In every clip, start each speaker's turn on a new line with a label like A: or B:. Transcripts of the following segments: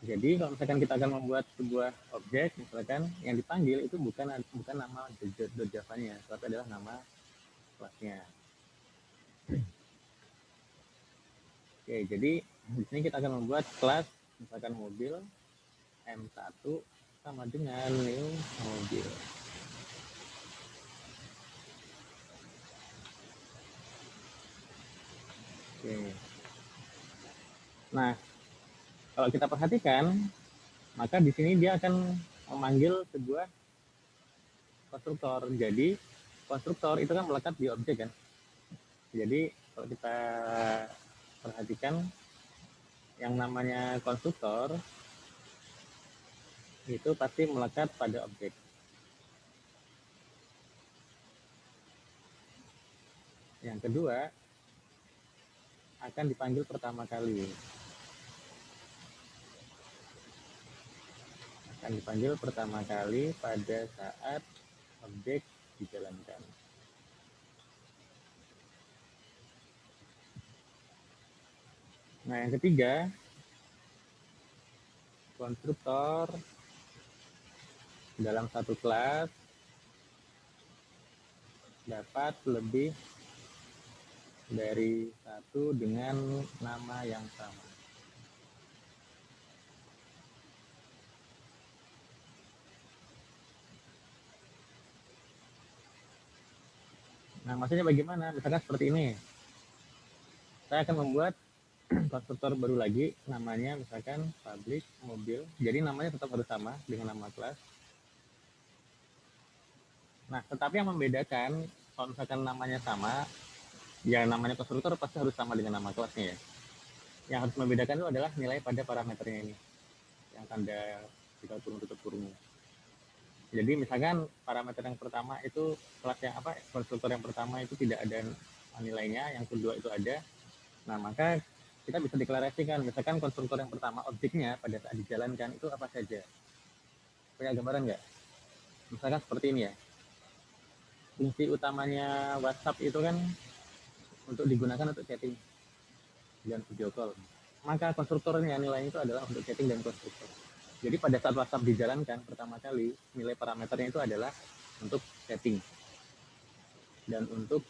A: Jadi kalau misalkan kita akan membuat sebuah objek, misalkan yang dipanggil itu bukan nama .java-nya, tapi adalah nama kelasnya. Oke, jadi di sini kita akan membuat kelas misalkan mobil M1 sama dengan new mobil. Oke. Nah, kalau kita perhatikan, maka di sini dia akan memanggil sebuah konstruktor. Jadi konstruktor itu kan melekat di objek kan. Jadi kalau kita perhatikan yang namanya konstruktor itu pasti melekat pada objek. Yang kedua akan dipanggil pertama kali. Akan dipanggil pertama kali pada saat objek dijalankan. Nah, yang ketiga, konstruktor dalam satu kelas dapat lebih dari satu dengan nama yang sama. Nah, maksudnya bagaimana? Misalkan seperti ini. Saya akan membuat konstruktor baru lagi, namanya misalkan public mobil. Jadi namanya tetap harus sama dengan nama kelas. Nah, tetapi yang membedakan, kalau misalkan namanya sama, ya namanya konstruktor pasti harus sama dengan nama kelasnya ya. Yang harus membedakan itu adalah nilai pada parameternya ini, yang tanda jika kurung tutup kurung. Jadi misalkan parameter yang pertama itu kelas yang apa, konstruktor yang pertama itu tidak ada nilainya, yang kedua itu ada. Nah, maka kita bisa deklarasikan, misalkan konstruktor yang pertama objeknya pada saat dijalankan itu apa saja. Punya gambaran nggak? Misalkan seperti ini ya. Fungsi utamanya WhatsApp itu kan untuk digunakan untuk chatting dan video call. Maka konstruktornya nilainya itu adalah untuk chatting dan konstruktor. Jadi pada saat WhatsApp dijalankan pertama kali, nilai parameternya itu adalah untuk chatting dan untuk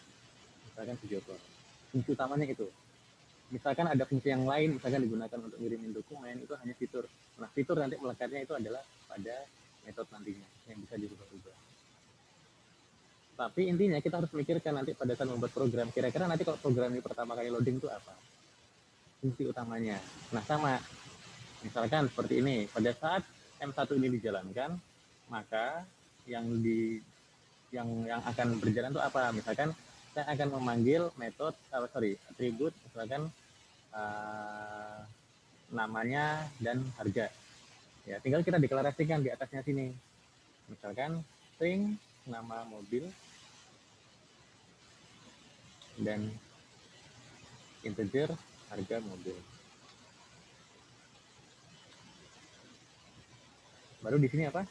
A: misalkan video call. Fungsi utamanya itu. Misalkan ada fungsi yang lain, misalkan digunakan untuk ngirimin dokumen, itu hanya fitur. Nah, fitur nanti melekatnya itu adalah pada metode nantinya yang bisa dirubah-rubah. Tapi intinya kita harus mikirkan nanti pada saat membuat program, kira-kira nanti kalau program ini pertama kali loading itu apa? Fungsi utamanya. Nah, sama. Misalkan seperti ini, pada saat M1 ini dijalankan, maka yang yang akan berjalan itu apa? Misalkan saya akan memanggil metode, atribut, misalkan namanya dan harga. Ya, tinggal kita deklarasikan di atasnya sini. Misalkan string nama mobil dan integer harga mobil. Baru di sini apa?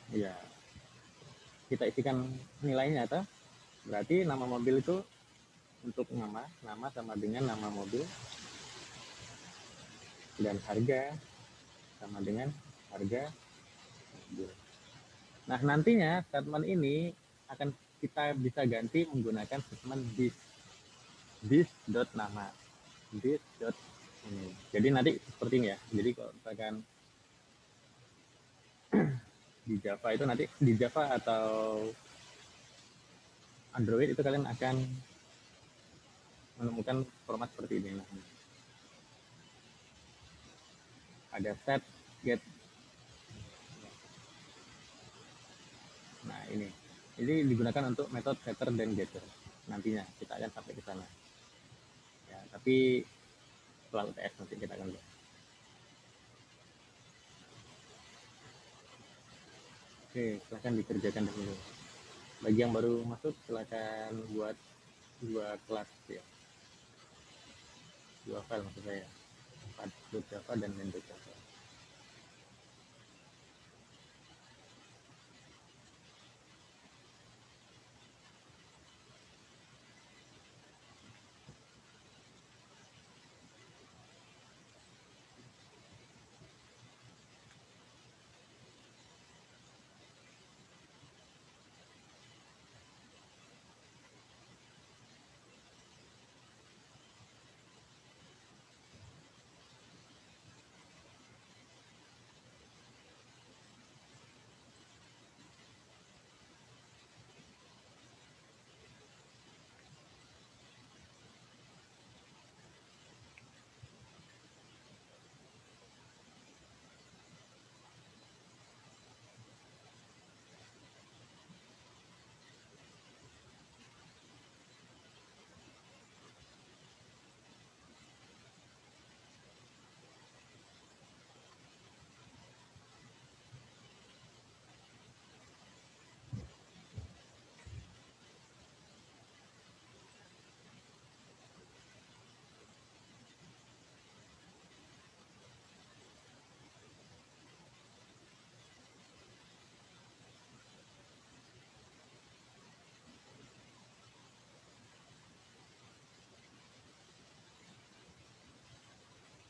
A: Ya, kita isikan nilainya atau berarti nama mobil itu untuk nama sama dengan nama mobil dan harga sama dengan harga mobil. Nah, nantinya statement ini akan kita bisa ganti menggunakan statement this.nama. This dot ini. Jadi nanti seperti ini ya. Jadi kalau misalkan di Java itu nanti di Java atau Android itu kalian akan menemukan format seperti ini. Ada set, get. Nah, ini digunakan untuk metode setter dan getter. Nantinya kita akan sampai ke sana. Ya, tapi setelah UTS nanti kita akan lihat. Oke, silahkan dikerjakan dulu. Bagi yang baru masuk, silahkan buat dua kelas ya. Dua file maksud saya. Java dan main.java.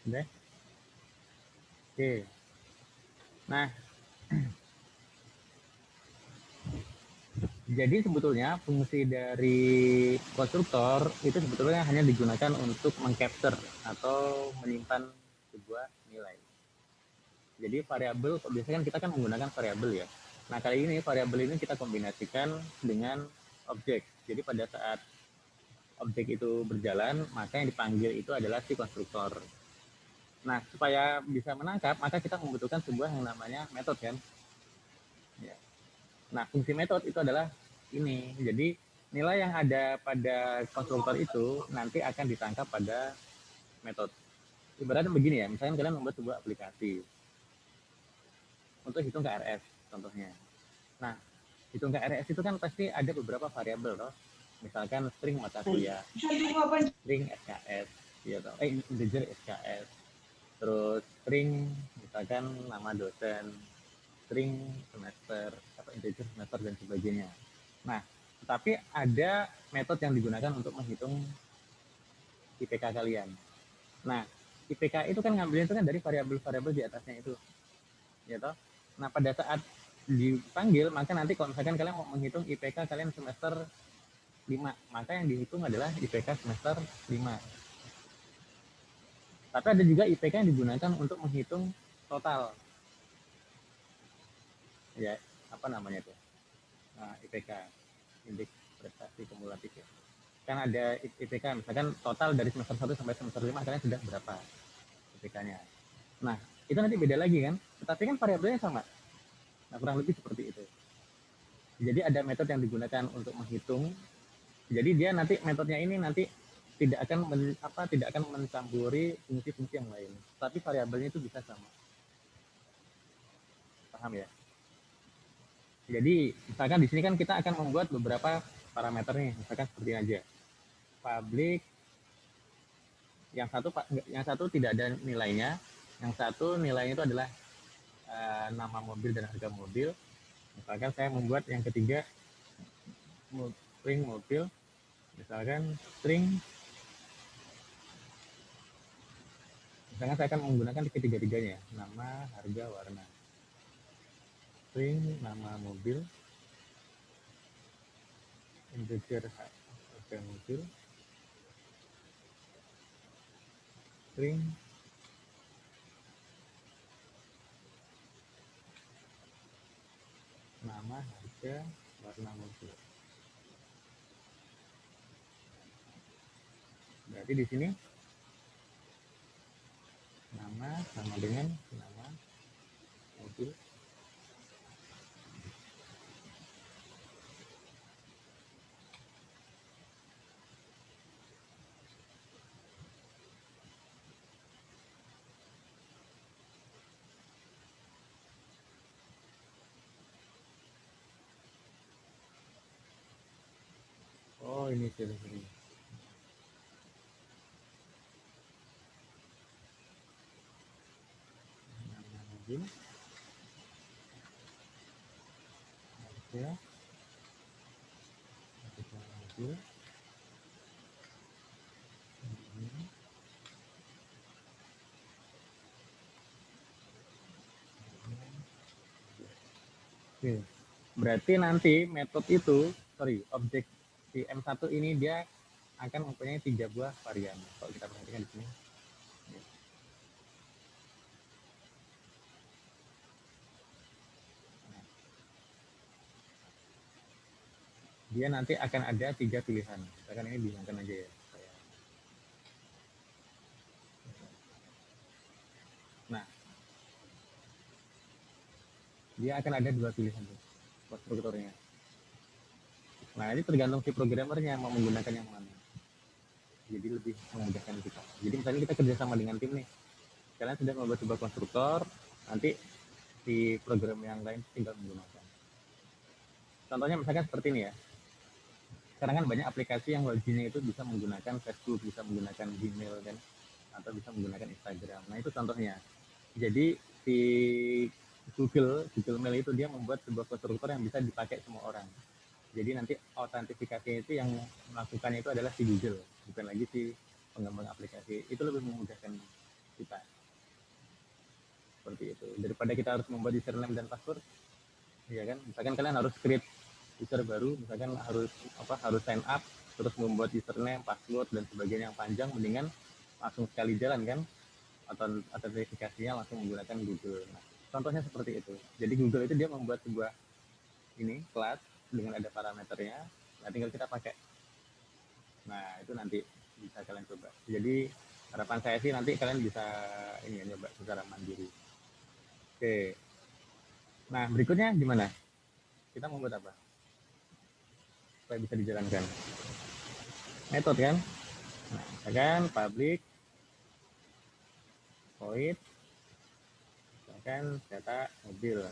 A: Udah? Oke. Nah, jadi sebetulnya fungsi dari konstruktor itu sebetulnya hanya digunakan untuk mengcapture atau menyimpan sebuah nilai. Jadi variabel, biasanya kan kita kan menggunakan variabel ya. Nah, kali ini variabel ini kita kombinasikan dengan objek. Jadi pada saat objek itu berjalan, maka yang dipanggil itu adalah si konstruktor. Nah, supaya bisa menangkap, maka kita membutuhkan sebuah yang namanya metode kan. Ya. Nah, fungsi metode itu adalah ini. Jadi, nilai yang ada pada konstruktor itu nanti akan ditangkap pada metode. Ibaratnya begini ya, misalnya kalian membuat sebuah aplikasi untuk hitung KRS contohnya. Nah, hitung KRS itu kan pasti ada beberapa variabel loh. Misalkan string mata kuliah, string SKS, ya toh. Integer SKS, terus string misalkan nama dosen, string semester, atau integer semester dan sebagainya. Nah, tapi ada metode yang digunakan untuk menghitung IPK kalian. Nah, IPK itu kan ngambilnya itu kan dari variabel-variabel di atasnya itu, ya toh. Nah, pada saat dipanggil, maka nanti kalau misalkan kalian mau menghitung IPK kalian semester 5, maka yang dihitung adalah IPK semester 5. Tapi ada juga IPK yang digunakan untuk menghitung total. Ya, apa namanya itu? Nah, IPK, indeks prestasi kumulatif ya. Kan ada IPK, misalkan total dari semester 1 sampai semester 5 kalian sudah berapa IPK-nya. Nah, itu nanti beda lagi kan? Tetapi kan variabelnya sama. Nah, kurang lebih seperti itu. Jadi ada metode yang digunakan untuk menghitung. Jadi dia nanti metodenya ini nanti tidak akan mencampuri fungsi-fungsi yang lain. Tapi variabelnya itu bisa sama. Paham ya? Jadi misalkan di sini kan kita akan membuat beberapa parameter nih, misalkan seperti aja. Public, yang satu tidak ada nilainya, yang satu nilainya itu adalah nama mobil dan harga mobil. Misalkan saya membuat yang ketiga string mobil, misalkan misalkan saya akan menggunakan ketiga-tiganya, nama, harga, warna. String nama mobil, integer harga mobil, string nama, harga, warna mobil. Berarti di sini nama sama dengan nama mobil. Oh, ini sini. Nama mobil. Harga. Harga mobil. Oke. Berarti nanti objek si M1 ini dia akan mempunyai 3 buah varian. Kalau kita perhatikan di sini. Dia nanti akan ada 3 pilihan. Misalkan ini dihilangkan aja ya. Nah, dia akan ada 2 pilihan tuh konstruktornya. Nah, ini tergantung si programmernya mau menggunakan yang mana. Jadi lebih memudahkan kita. Jadi misalnya kita kerjasama dengan tim nih, kalian sudah membuat sebuah konstruktor, nanti si program yang lain tinggal menggunakan. Contohnya misalkan seperti ini ya. Sekarang kan banyak aplikasi yang loginnya itu bisa menggunakan Facebook, bisa menggunakan Gmail kan, atau bisa menggunakan Instagram. Nah itu contohnya. Jadi si Google Mail itu dia membuat sebuah konstruktor yang bisa dipakai semua orang. Jadi nanti autentifikasi itu yang melakukannya itu adalah si Google, bukan lagi si pengembang aplikasi. Itu lebih memudahkan kita. Seperti itu. Daripada kita harus membuat username dan password, ya kan? Misalkan kalian harus create user baru, misalkan harus sign up, terus membuat username, password dan sebagainya yang panjang, mendingan langsung sekali jalan kan? Atau verifikasinya langsung menggunakan Google. Nah, contohnya seperti itu. Jadi Google itu dia membuat sebuah kelas dengan ada parameternya. Nah, tinggal kita pakai. Nah, itu nanti bisa kalian coba. Jadi harapan saya sih nanti kalian bisa coba secara mandiri. Oke. Nah, berikutnya gimana? Kita membuat apa? Supaya bisa dijalankan. Metode kan? Nah, misalkan public void misalkan data mobil.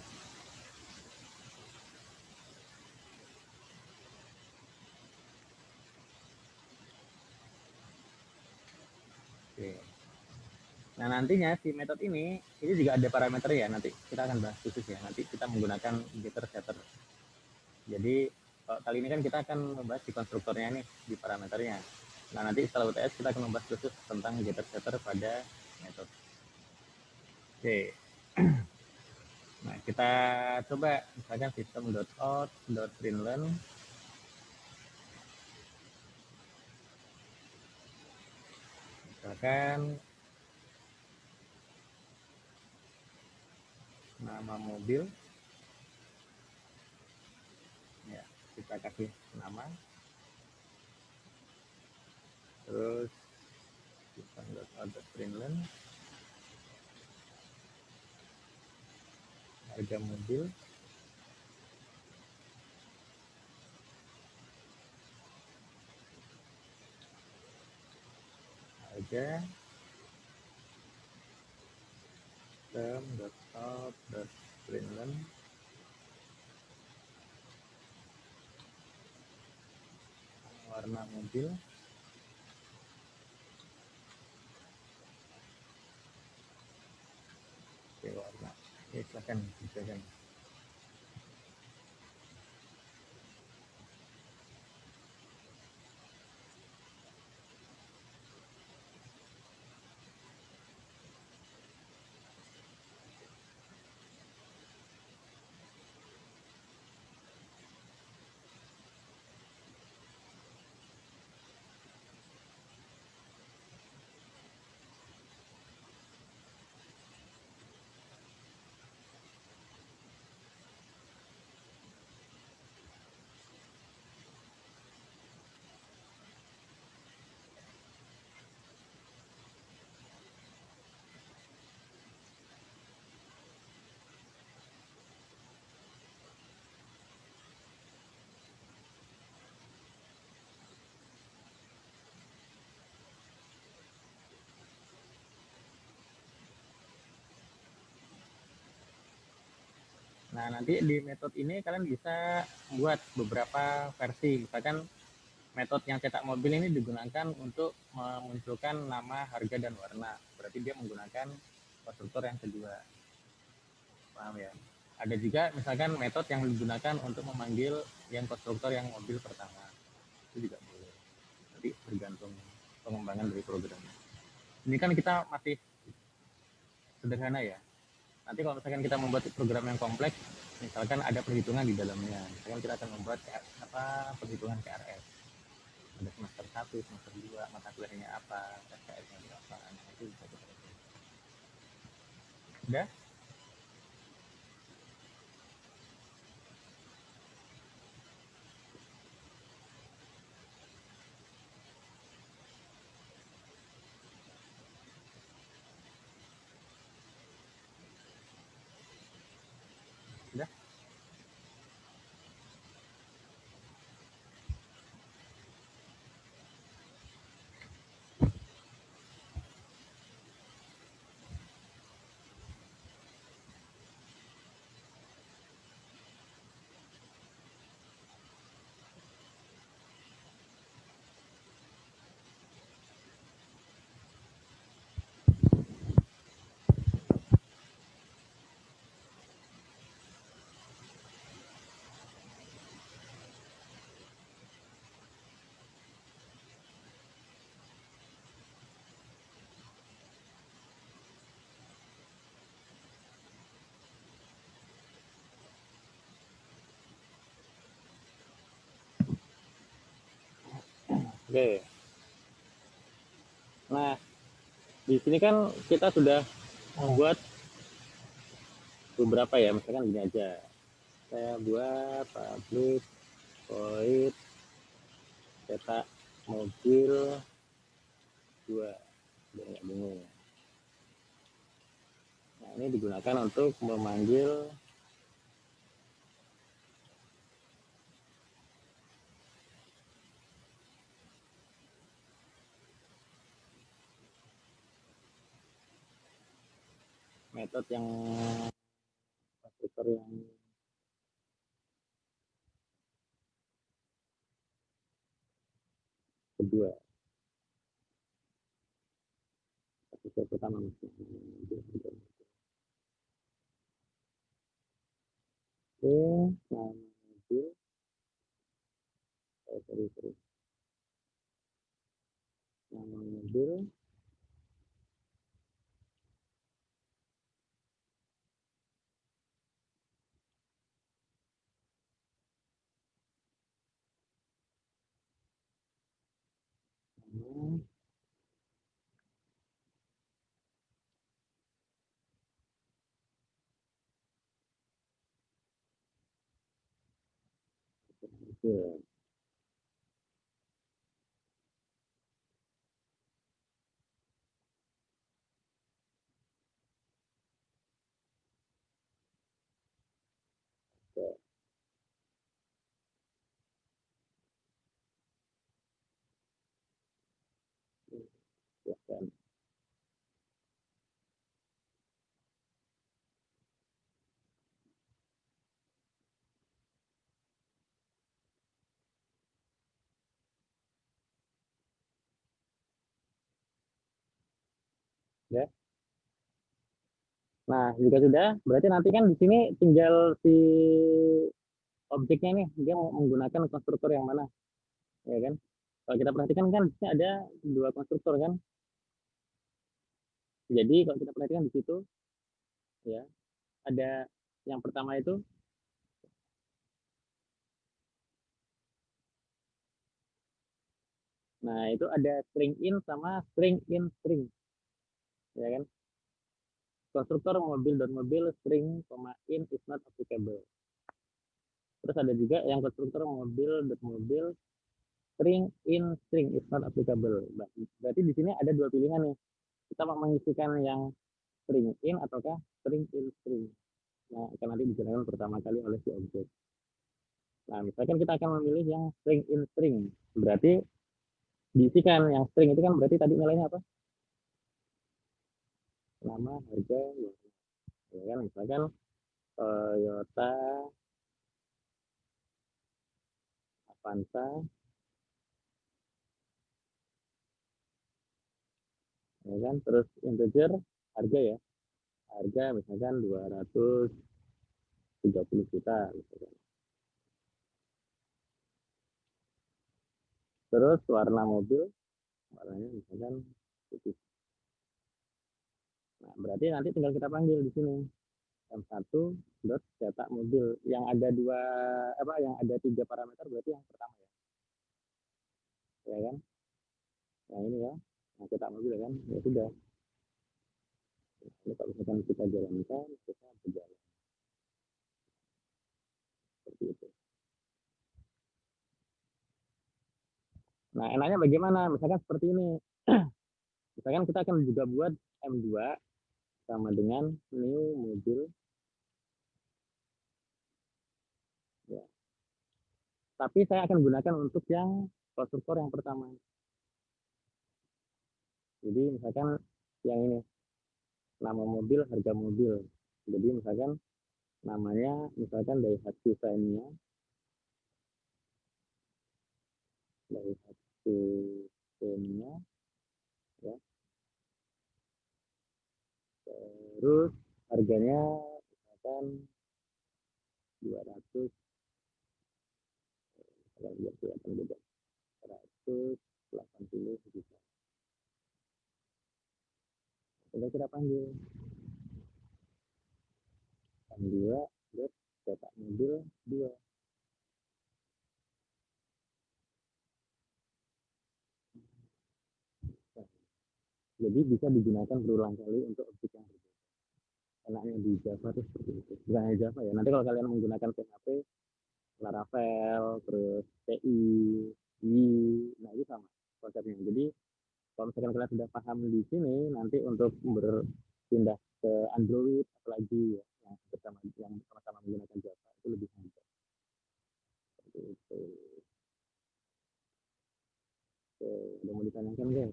A: Oke. Nah, nantinya si metode ini juga ada parameter ya, nanti kita akan bahas khusus ya. Nanti kita menggunakan getter setter. Jadi kali ini kan kita akan membahas di konstruktornya nih, di parameternya. Nah, nanti setelah UTS kita akan membahas khusus tentang getter setter pada metode. Oke. Nah, kita coba misalkan system.out.println misalkan nama mobil, ya kita kasih nama, terus system.out.println harga mobil, harga system.out.println warna mobil, oke, warna, ya silakan silakan. Nah, nanti di metode ini kalian bisa buat beberapa versi. Misalkan metode yang cetak mobil ini digunakan untuk memunculkan nama, harga, dan warna. Berarti dia menggunakan konstruktor yang kedua. Paham ya? Ada juga misalkan metode yang digunakan untuk memanggil yang konstruktor yang mobil pertama. Itu juga boleh. Jadi tergantung pengembangan dari programnya. Ini kan kita masih sederhana ya. Nanti kalau misalkan kita membuat program yang kompleks, misalkan ada perhitungan di dalamnya. Misalkan kita akan membuat perhitungan KRS. Ada semester 1, semester 2, mata kuliahnya apa, SKS-nya berapa, nah itu bisa kita lakukan. Udah? Udah? Oke. Nah, di sini kan kita sudah membuat beberapa ya, misalkan gini aja. Saya buat pabrik void cetak mobil dua, biar nggak bingung. Nah, ini digunakan untuk memanggil metode yang konstruktor yang kedua. Konstruktor pertama. Oke, nah mobil, sorry, nama mobil, nama, mobil. Oke, silahkan. Ya. Nah, jika sudah, berarti nanti kan di sini tinggal si objeknya nih, dia mau menggunakan konstruktor yang mana, ya kan? Kalau kita perhatikan kan di sini ada dua konstruktor kan. Jadi kalau kita perhatikan di situ, ya ada yang pertama itu, nah itu ada string in sama string in string, ya kan? Konstruktor mobil dan mobil string, in is not applicable. Terus ada juga yang konstruktor mobil dan mobil string in string is not applicable. Berarti di sini ada dua pilihan nih. Kita mau mengisikan yang string in ataukah string in string. Nah, akan nanti digunakan pertama kali oleh si objek. Nah, misalkan kita akan memilih yang string in string. Berarti diisikan yang string itu kan berarti tadi nilainya apa? Nama, harga, ya kan? Misalkan Toyota Avanza, ya kan? Terus integer harga ya. Harga misalkan 230 juta misalkan. Terus warna mobil, warnanya misalkan putih. Nah, berarti nanti tinggal kita panggil di sini M1 dot cetak mobil yang ada dua apa yang ada tiga parameter berarti yang pertama ya kan? Nah ini ya, yang cetak mobil kan, ya sudah. Ini kalau misalkan kita jalankan, kita berjalan seperti itu. Nah enaknya bagaimana? Misalkan seperti ini. Misalkan kita akan juga buat M2 sama dengan new mobil, ya. Tapi saya akan gunakan untuk yang konstruktor yang pertama. Jadi misalkan yang ini nama mobil, harga mobil. Jadi misalkan namanya misalkan Daihatsu Xenia, Daihatsu Xenia, ya. Terus harganya misalkan 200, kalau lihat kelihatan beda, 180 juta. Sudah kita panggil M2 dot cetak mobil 2. Jadi bisa digunakan berulang kali untuk objek yang berbeda. Enaknya di Java itu seperti itu. Bukan hanya Java ya. Nanti kalau kalian menggunakan PHP, Laravel, terus TI, Yi, nah itu sama konsepnya. Jadi kalau misalkan kalian sudah paham di sini, nanti untuk berpindah ke Android, apalagi ya, yang sama-sama menggunakan Java itu lebih mudah. Seperti itu. Oke, udah mau ditanyakan kan?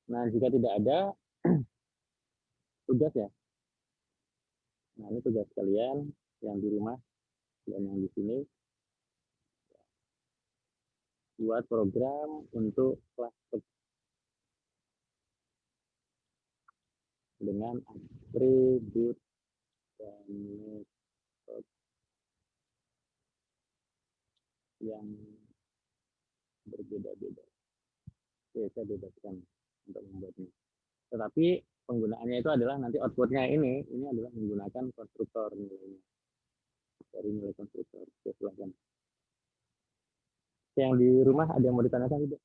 A: Nah, jika tidak ada tugas ya, nah ini tugas kalian yang di rumah dan yang di sini buat program untuk kelas dengan atribut dan metode yang berbeda-beda. Oke, saya bebaskan untuk membuatnya. Tetapi penggunaannya itu adalah nanti outputnya ini adalah menggunakan konstruktor nilainya dari nilai konstruktor. Oke, silahkan. Yang di rumah ada yang mau ditanyakan tidak?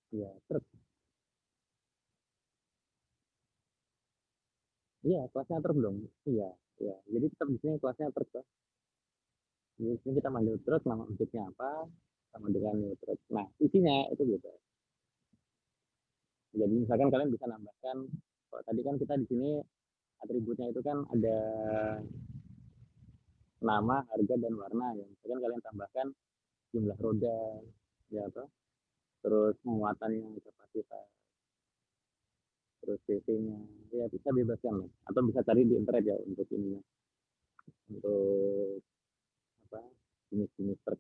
A: Iya, truk. Iya, kelasnya truk dong. Iya, iya. Jadi tetap di sini kelasnya truk. Toh. Jadi di sini kita manggil truk, nama objeknya apa, sama dengan new truk. Nah, isinya itu beda. Jadi misalkan kalian bisa nambahkan, kalau tadi kan kita di sini atributnya itu kan ada nama, harga, dan warna ya. Misalkan kalian tambahkan jumlah roda, ya apa, terus muatannya, kapasitas, terus CC-nya, ya bisa bebaskan lah. Atau bisa cari di internet ya untuk ini, untuk apa, jenis-jenis truk.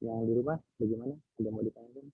A: Yang di rumah bagaimana? Ada mau ditanyakan?